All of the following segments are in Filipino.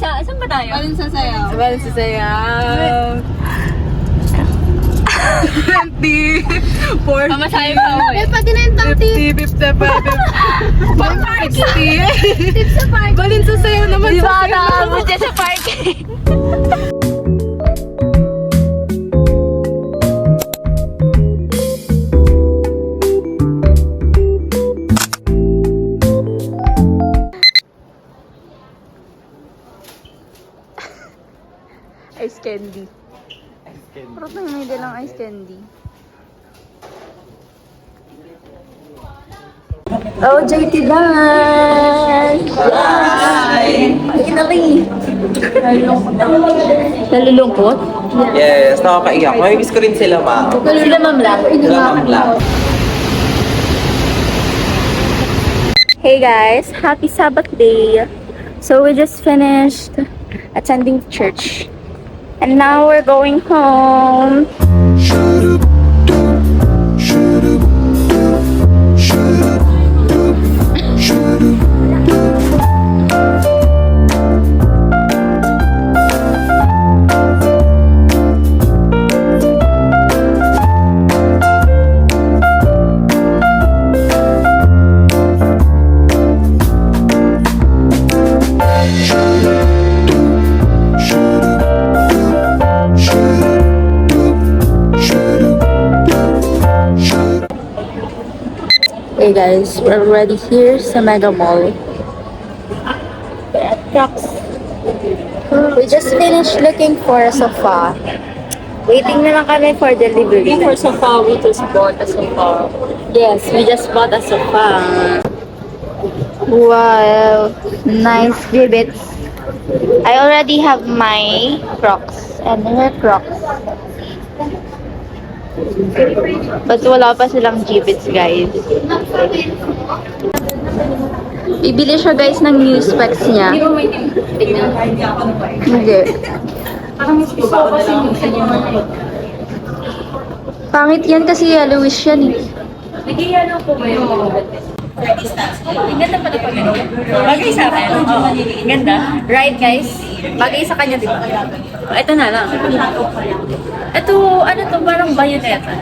Saan ba tayo? Balon sa sayaw. Balon sa sayaw. 20, 40, Pamasahe pa ako eh. pati na yung 50, 55, 60. Tip sa park. Balon sa sayaw naman. Di ba nakabot dyan sa parking? Ice candy. Parang may dalang ice candy. Oh, JT Dance! Hi! Kinali! Nalulungkot? Yes, nakakaiyak. May-miss ko rin sila, ma. Sila ma'am lang. Sila, ma'am lang. Hey guys, happy Sabbath day. So we just finished attending church. And now we're going home. Hey guys, we're already here sa Mega Mall. We're at Crocs. We just finished looking for a sofa. Waiting na lang kami for delivery. Looking for sofa, we just bought a sofa. Yes, we just bought a sofa. Wow, nice gibbets. I already have my Crocs and her Crocs. But wala pa silang gibbets, guys. Bibili siya, guys, ng new specs niya. Hindi. Pangit yan kasi yellowish yan eh. Nag-yellow po ba yung ang ganda pala pag ano. Bagay sa akin. Oo. Ganda. Right, guys? Bagay sa kanya, di ba? Ito na lang. Ito, ano to, parang bayoneta.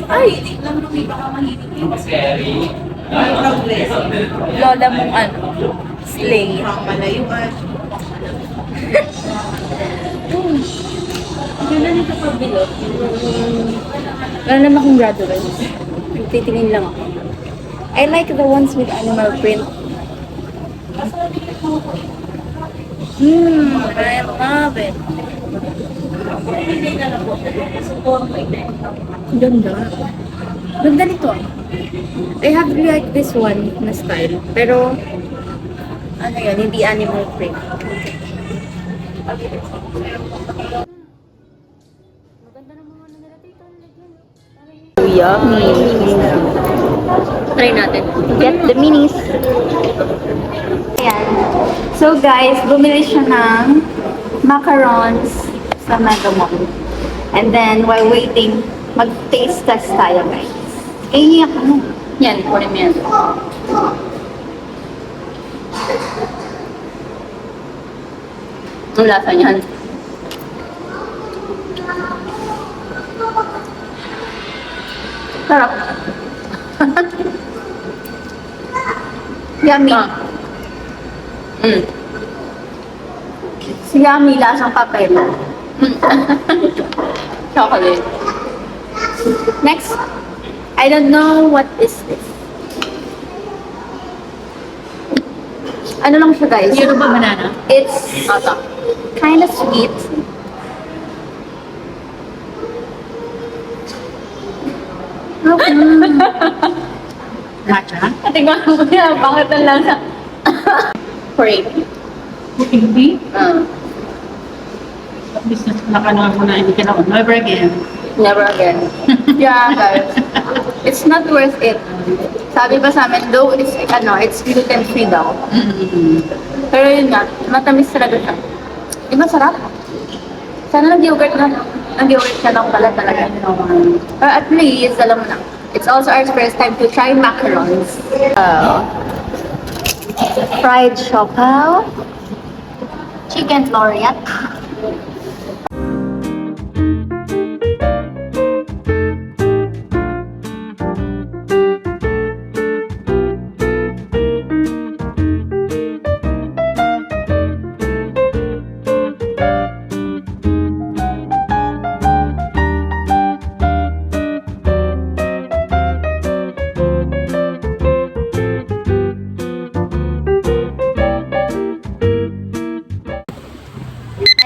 Ay! Lola mong ano, slay. Ganda nito pag bilog. Wala naman akong graduate. Titingin lang ako. I like the ones with animal print. I love it. Ganda. Ganda nito. I have like this one na style. Pero, ano yun, hindi animal print. Yummy. Try natin. Get the minis. Ayan. So guys, bumili siya ng macarons sa Mega Mall. And then, while waiting, mag-taste test tayo, guys. Iiyak ano? Yan, kunin mo yan. Ang lasa niyan. Sarap. Yummy. Yummy, lasang papel. Chocolate. Next, I don't know what is this. Ano lang siya, guys? Yun ba banana? It's Ata. kind of sweet. Matcha? Tingnan mo yan, bakit ang lasa? Crepe. Hindi. Business na ka naman muna, hindi ka na. Never again. Never again. Yeah, guys. It's not worth it. Sabi pa sa amin, though it's, it's gluten-free daw. Pero yun nga, matamis talaga siya. Di ba sarap? Sana nag-yogurt siya lang pala talaga. Or at least, alam mo na, it's also our first time to try macarons. Fried siopaw. Chicken Floriat.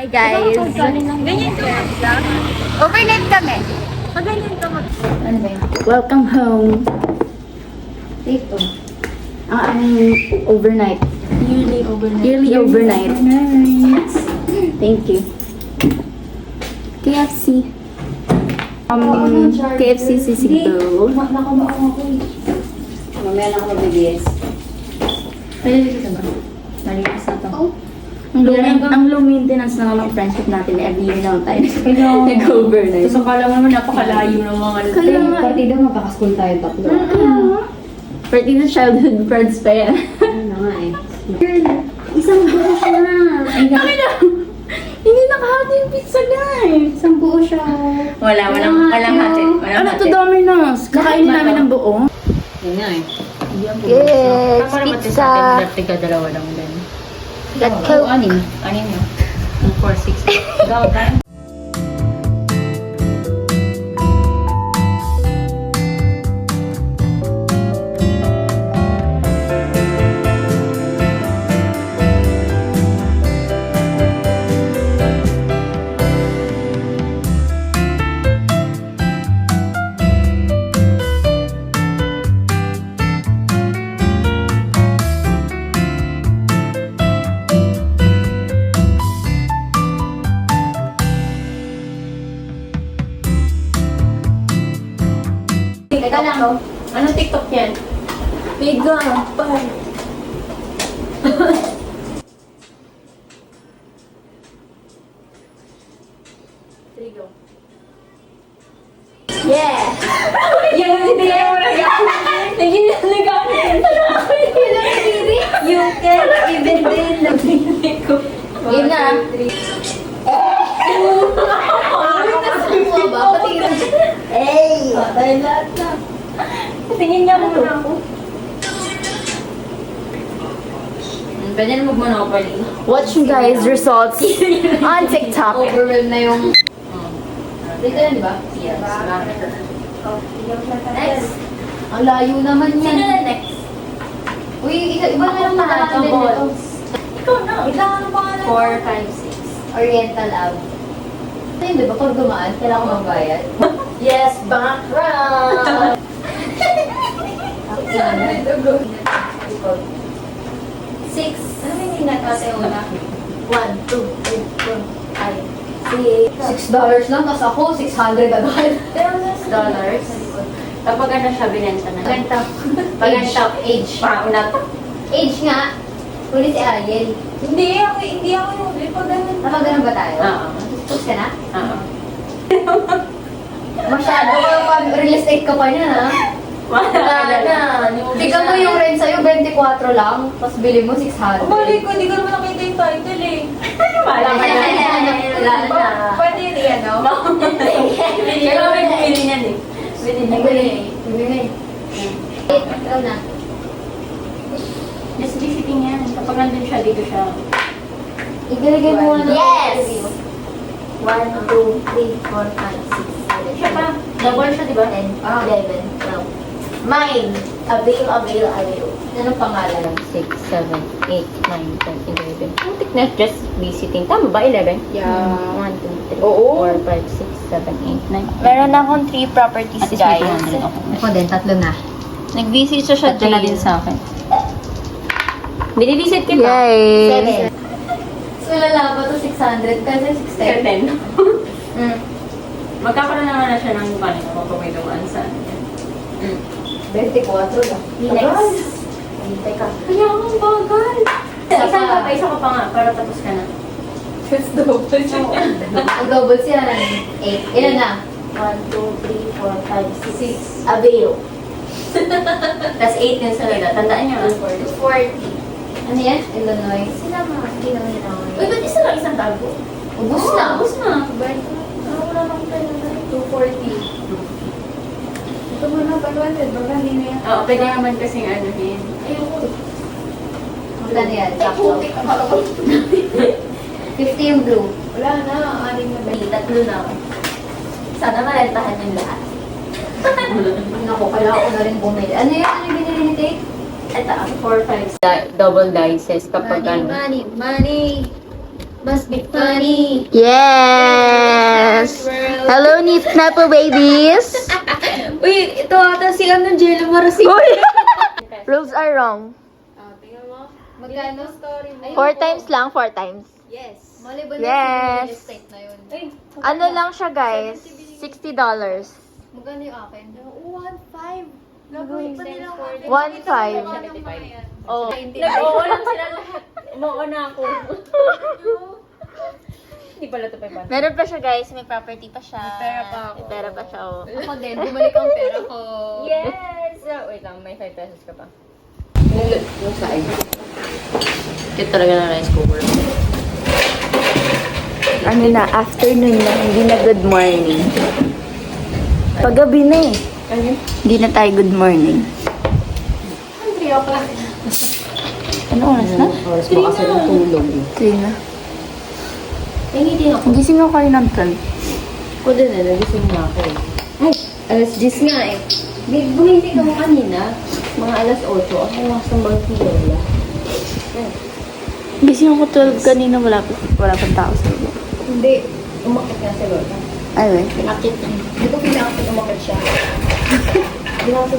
Hi guys! Ganyan ka. Overnight kami. Ganyan ka mag... Ano ba yun? Welcome home. Dito. Ang aming overnight. Yearly overnight. Yearly overnight. Thank you. KFC. KFC sisigbo. Mamaya lang ako magbibis. Malinis na ba? Malinis na to. Ang low maintenance na ng friendship natin, every year lang tayo nag-overnight. Tapos akala mo naman napakalayo ng mga Kaya nga. Partida magkakaschool tayo tatlo. Party na childhood friends pa yan. Ano nga eh. Isang buo siya na. Hindi nakahati yung pizza, guys. Isang buo siya. walang hati. Ano to, Domino's? Kakainin namin ng buo. Yun nga eh. Yes, pizza. Tiga dalawa lang din. Got Coke. Anim. Anin yun? 4, 6. Ikaw, tayo. Teka lang. Anong TikTok yan? Biga. Bye. Yeah! Yung hindi mo nag-aamit. You can even din. Yun na. Ba? Patingin. Hey! Patay lahat na. Tingin niya muna ako. Pwede na mag-monopoly. Watch you guys results on TikTok. Overwhelmed na yung... Dito yan, di ba? Yes. Next. Ang layo naman Sino yan. na next? Uy, iba na lang pangalan din nito. Ikaw na. Iba na lang pangalan. 4, 5, 6. Oriental Ave. Ito yun, di ba? Pag dumaan, kailangan ko magbayad. Yes, bankrupt! 6. Ano yung hindi natin una? 1, 2, 3, 4, 5, 6. $6 lang, tapos ako, 600 agad. Dollars. Kapag ano siya, binenta na. Benta. Pag ano siya, age. Pauna to. Age nga. Huli si Ariel. Hindi ako yung pag ganun. Napagano'n ba tayo? Oo. Tapos ka na? Oo. Masyado ka pa, real estate ka pa niyan, ha? Wala na. Tignan mo yung rent sa'yo, 24 lang. Tapos bili mo 600. Balik ko, hindi ko naman nakita yung title eh. Wala ka na. Wala na. Pwede yun yan, no? Kaya may bumili niyan eh. Bili. Ikaw na. Just visiting yan. Kapag nandun siya, dito siya. Ibigay mo na. Yes! 1, 2, 3, 4, 5, 6, 7, Siya pa. Double siya, di ba? 10, 11, 12. Mine! Avail. Anong pangalan? 6, 7, 8, 9, 10, 11. Ang thickness, just visiting. Tama ba? 11? Yeah. 1, 2, 3, Oo. 4, 5, 6, 7, 8, 9. Meron akong 3 properties, At least may guys. 200 ako. Ako din, 3 na. Nag-visit siya Tatlo na din sa akin. Binivisit kita. Yay! 7. So, lalaba to 600 kasi 610. 10. Magkakaroon naman na siya ng money mo kung may dumaan sa 24 lang. Next. Teka. Kaya ang bagal. Isa ka pa nga, para tapos ka na. Just double. Ang double siya. 8. Ilan na? 1, 2, 3, 4, 5, 6. 6. Avail. Tapos 8 din sa lala. Tandaan niyo. 40. Ano yan? Illinois. Sila mga Hindi naman yun ako. Uy, ba't isa lang isang tago? Ubus na. Ubus na. Wala nang tayo na 240. Ito mo na, 500. Baga, hindi na yan. Oo, pwede naman kasing anuhin. Ayoko. Magkano yan? Sakto. 50 yung blue. Wala na, anim na ba? Tatlo na ako. Sana marentahan yung lahat. Naku, kailangan ko na rin bumili. Ano yan? Ano yung binili ni Tate? Ito, 4-5. Double dices kapag Money, ano. money, money. Must be funny. Yes! Hello, Neat Napo babies! Uy, ito ata si ano, Jello Marasi. Rules are wrong. Tingnan mo. Magkano story mo? 4 times lang, 4 times. Yes. Maliban Yes. na sa real estate na yun. Ay, Ano lang siya, guys? $60. Magkano yung akin? 1.5. Gagawin pa nila 1.5. oo. Nag-oo lang sila lahat. Umuo na ako. Hindi pala ito 500. Meron pa siya, guys. May property pa siya. May pera pa ako. May pera pa siya, oh. Ako din, bumalik ang pera ko. Yes! Wait lang, may 5 pesos ka pa. Yung side. Cute talaga na rice cooker. Ano na, afternoon na, hindi na good morning. Paggabi na eh. Hindi na tayo good morning. Ano oras na? Oras mo kasi ng tulog. 3 na. Nangitin ako. Gising ako kayo ng 12. Ako din eh, nagising na ako eh. Ay, alas 10 nga eh. Bumising ako kanina, mga alas 8, ako nasambang si Lola. Gising ako 12 kanina, wala pang tao sa loob. Hindi. Umakit nga si Lola. Ay, we. Pinakit niya. Hindi ko pinakapit umakit siya. Hindi ako sa